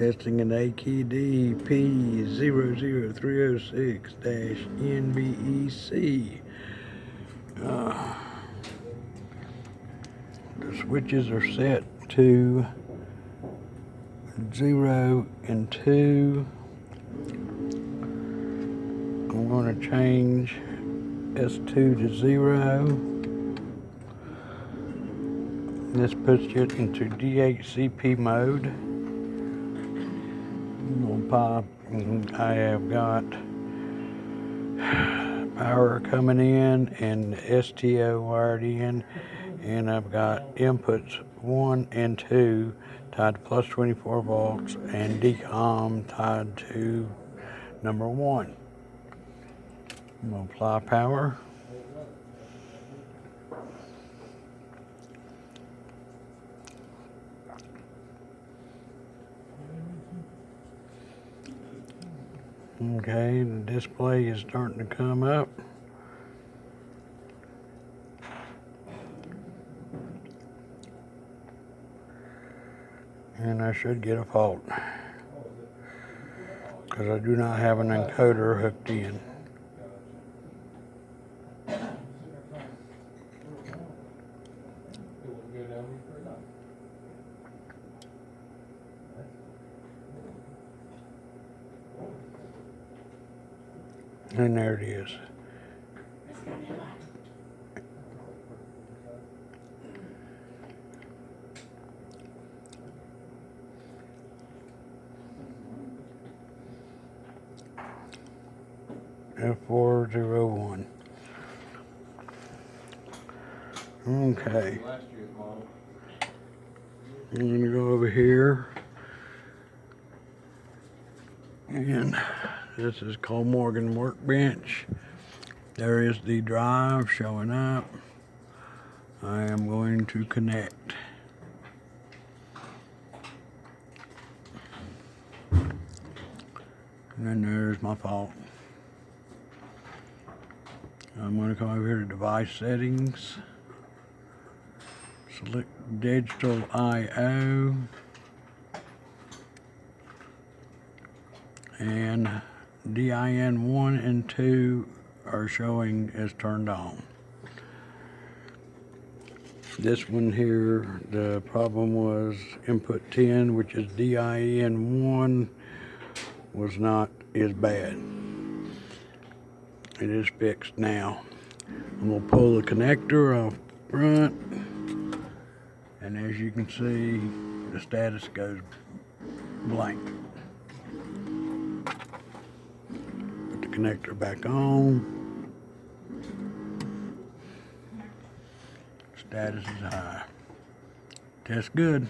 Testing an AKD-P00306-NBEC. The switches are set to 0 and 2. I'm going to change S2 to 0. This puts it into DHCP mode. I have got power coming in and STO wired in, and I've got inputs 1 and 2 tied to plus 24 volts and decom tied to number 1. I'm going to apply power. Okay, the display is starting to come up. And I should get a fault because I do not have an encoder hooked in. And there it is. F401. Okay. I'm going to go over here. And this is Kollmorgen workbench. There is the drive showing up. I am going to connect. And then there's my fault. I'm going to come over here to device settings. Select digital I/O. And DIN 1 and 2 are showing as turned on. This one here, the problem was input 10, which is DIN 1, was not as bad. It is fixed now. I'm going to pull the connector off front, and as you can see, the status goes blank. Connector back on. Status is high. Test good.